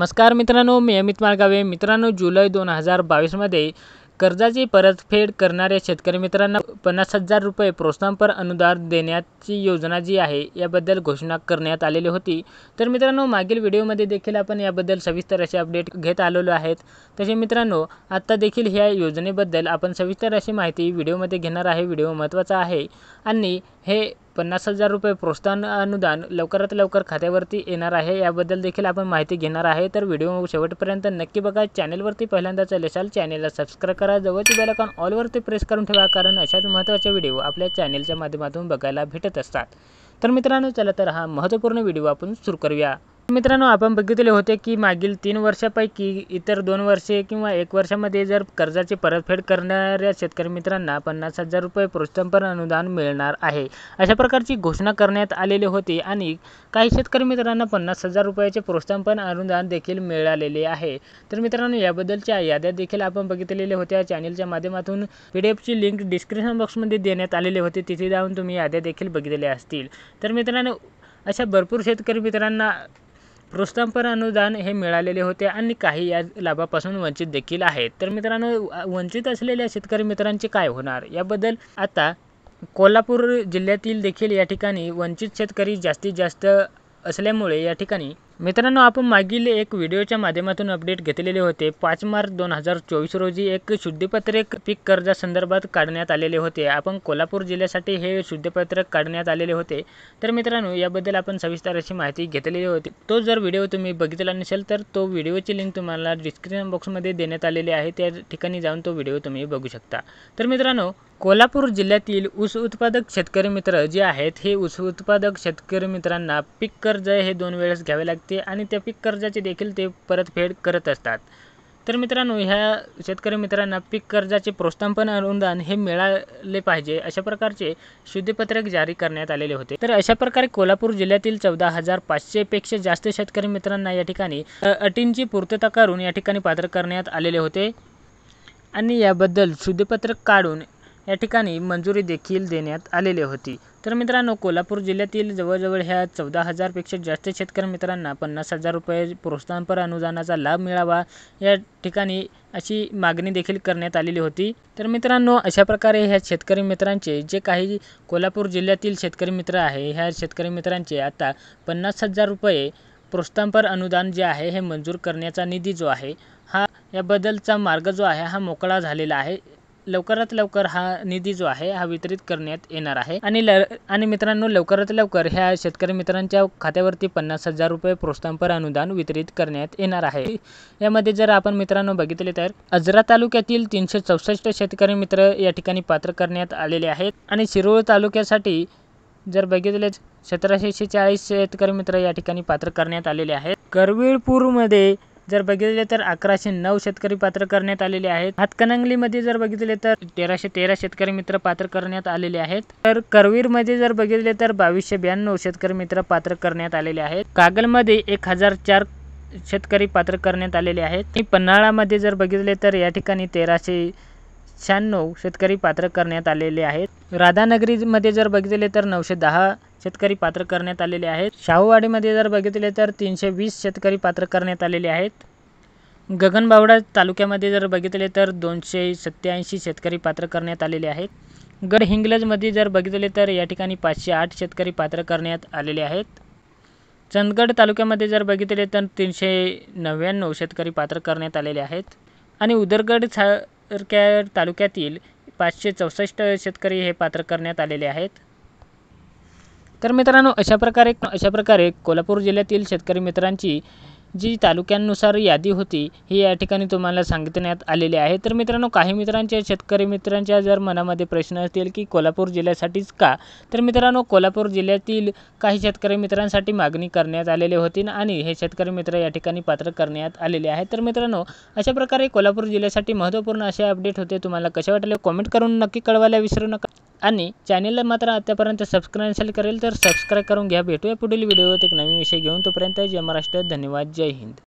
नमस्कार मित्रांनो, मी अमित माळगावे. मित्रांनो, जुलै 2022 मध्ये कर्जाची परतफेड करणाऱ्या शेतकरी मित्रांना 50,000 रुपये प्रोत्साहनपर अनुदान देण्याची योजना जी आहे याबद्दल घोषणा करण्यात आलेली होती. तर मित्रांनो, मागील व्हिडिओमध्ये देखील आपण याबद्दल सविस्तर असे अपडेट घेत आलेलो आहेत. तसे मित्रांनो, आता देखील ह्या योजनेबद्दल आपण सविस्तर अशी माहिती व्हिडिओमध्ये घेणार आहे. व्हिडिओ महत्त्वाचा आहे आणि हे 50,000 रुपये प्रोत्साहन अनुदान लवकरात लवकर खात्यावरती येणार आहे, याबद्दल देखील आपण माहिती घेणार आहे. तर व्हिडिओ शेवटपर्यंत नक्की बघा. चॅनलवरती पहिल्यांदाच आले असाल चॅनलला सबस्क्राईब करा, जवळची बेल आयकॉन ऑलवरती प्रेस करून ठेवा, कारण अशाच महत्त्वाचे व्हिडिओ आपल्या चॅनलच्या माध्यमातून बघायला भेटत असतात. तर मित्रांनो, चला तर हा महत्त्वपूर्ण व्हिडिओ आपण सुरू करूया. मित्रांनो, आपण बघितले होते की मागील 3 वर्षापैकी इतर 2 वर्षे किंवा 1 वर्षामध्ये जर कर्जाची परतफेड करणाऱ्या शेतकरी मित्रांना 50,000 रुपये प्रोत्साहनपर अनुदान मिळणार आहे, अशा प्रकारची घोषणा करण्यात आलेली होती. आणि काही शेतकरी मित्रांना 50,000 रुपयाचे प्रोत्साहनपर अनुदान देखील मिळालेले आहे. तर मित्रांनो, याबद्दलच्या याद्या देखील आपण बघितलेल्या होत्या. चॅनलच्या माध्यमातून PDFची लिंक डिस्क्रिप्शन बॉक्समध्ये देण्यात आलेली होती, तिथे जाऊन तुम्ही याद्या देखील बघितलेल्या असतील. तर मित्रांनो, अशा भरपूर शेतकरी मित्रांना प्रोत्साहनपर अनुदान हे मिळालेले होते आणि काही या लाभापासून वंचित देखील आहेत. तर मित्रांनो, वंचित असलेल्या शेतकरी मित्रांचे काय होणार याबद्दल आता कोल्हापूर जिल्ह्यातील देखील या ठिकाणी वंचित शेतकरी जास्तीत जास्त असल्यामुळे या ठिकाणी मित्रांनो, आपण मागील एक व्हिडिओच्या माध्यमातून अपडेट घेतलेले होते. 5 मार्च 2024 रोजी एक शुद्धीपत्रक पीक कर्जासंदर्भात काढण्यात आलेले होते. आपण कोल्हापूर जिल्ह्यासाठी हे शुद्धीपत्रक काढण्यात आलेले होते. तर मित्रांनो, याबद्दल आपण सविस्तर अशी माहिती घेतलेली होती. तो जर व्हिडिओ तुम्ही बघितला नसेल तर तो व्हिडिओची लिंक तुम्हाला डिस्क्रिप्शन बॉक्समध्ये देण्यात आलेली आहे, त्या ठिकाणी जाऊन तो व्हिडिओ तुम्ही बघू शकता. तर मित्रांनो, कोल्हापूर जिल्ह्यातील ऊस उत्पादक शेतकरी मित्र जे आहेत, हे ऊस उत्पादक शेतकरी मित्रांना पीक कर्ज हे 2 वेळेस घ्यावे लागते आणि त्या पीक कर्जाची देखील ते परतफेड करत असतात. तर मित्रांनो, ह्या शेतकरी मित्रांना पीक कर्जाचे प्रोत्साहनपर अनुदान हे मिळाले पाहिजे, अशा प्रकारचे शुद्धीपत्रक जारी करण्यात आलेले होते. तर अशा प्रकारे कोल्हापूर जिल्ह्यातील 14,500 पेक्षा जास्त शेतकरी मित्रांना या ठिकाणी अटींची पूर्तता करून या ठिकाणी पात्र करण्यात आलेले होते आणि याबद्दल शुद्धीपत्रक काढून या ठिकाणी मंजुरी देखील देण्यात आलेली होती. तर मित्रांनो, कोल्हापूर जिल्ह्यातील जवळजवळ ह्या 14,000 पेक्षा जास्त शेतकरी मित्रांना 50,000 रुपये प्रोत्साहनपर अनुदानाचा लाभ मिळावा, या ठिकाणी अशी मागणी देखील करण्यात आलेली होती. तर मित्रांनो, अशा प्रकारे ह्या शेतकरी मित्रांचे जे काही कोल्हापूर जिल्ह्यातील शेतकरी मित्र आहे, ह्या शेतकरी मित्रांचे आता 50,000 रुपये प्रोत्साहनपर अनुदान जे आहे हे मंजूर करण्याचा निधी जो आहे, हा याबद्दलचा मार्ग जो आहे हा मोकळा झालेला आहे. लवकरात लवकर हा निधी जो आहे हा वितरित करण्यात येणार आहे आणि मित्रांनो, लवकरात लवकर ह्या शेतकरी मित्रांच्या खात्यावरती 50,000 रुपये प्रोत्साहनपर अनुदान वितरित करण्यात येणार आहे. यामध्ये जर आपण मित्रांनो बघितले तर आजरा तालुक्यातील 364 शेतकरी मित्र या ठिकाणी पात्र करण्यात आलेले आहेत आणि शिरोळ तालुक्यासाठी जर बघितले 1740 शेतकरी मित्र या ठिकाणी पात्र करण्यात आलेले आहेत. करवीरपूरमध्ये जर बघितले तर 1109 शेतकरी पात्र करण्यात आलेले आहेत. हातकणंगलीमध्ये जर बघितले तर 1313 शेतकरी मित्र पात्र करण्यात आलेले आहेत. तर करवीरमध्ये जर बघितले तर 2292 शेतकरी मित्र पात्र करण्यात आलेले आहेत. कागलमध्ये 1004 शेतकरी पात्र करण्यात आलेले आहेत. आणि पन्हाळामध्ये जर बघितले तर या ठिकाणी 1396 शेतकरी पात्र करण्यात आलेले आहेत. राधानगरीमध्ये जर बघितले तर 910 शेतकरी पात्र करण्यात आलेले आहेत. शाहूवाडीमध्ये जर बघितले तर 320 शेतकरी पात्र करण्यात आलेले आहेत. गगनबावडा तालुक्यामध्ये जर बघितले तर 287 शेतकरी पात्र करण्यात आलेले आहेत. गडहिंग्लजमध्ये जर बघितले तर या ठिकाणी 508 शेतकरी पात्र करण्यात आलेले आहेत. चंदगड तालुक्यामध्ये जर बघितले तर 399 शेतकरी पात्र करण्यात आलेले आहेत. आणि उदरगड सारख्या तालुक्यातील 564 शेतकरी हे पात्र करण्यात आलेले आहेत. तर मित्रांनो, अशा प्रकारे कोल्हापूर जिल्ह्यातील शेतकरी मित्रांची जी तालुक्यांनुसार यादी होती ही या ठिकाणी तुम्हाला सांगण्यात आलेली आहे. तर मित्रांनो, काही शेतकरी मित्रांच्या जर मनामध्ये प्रश्न असतील की कोल्हापूर जिल्ह्यासाठीच का, तर मित्रांनो, कोल्हापूर जिल्ह्यातील काही शेतकरी मित्रांसाठी मागणी करण्यात आलेली होती आणि हे शेतकरी मित्र या ठिकाणी पात्र करण्यात आलेले आहेत. तर मित्रांनो, अशा प्रकारे कोल्हापूर जिल्ह्यासाठी महत्त्वपूर्ण असे अपडेट होते. तुम्हाला कसे वाटले कमेंट करून नक्की कळवायला विसरू नका आणि चॅनलला मात्र आतापर्यंत सबस्क्राईब नसेल करेल तर सबस्क्राईब करून घ्या. भेटूया पुढील व्हिडिओत एक नवीन विषय घेऊन. तोपर्यंत जय महाराष्ट्र, धन्यवाद, जय हिंद.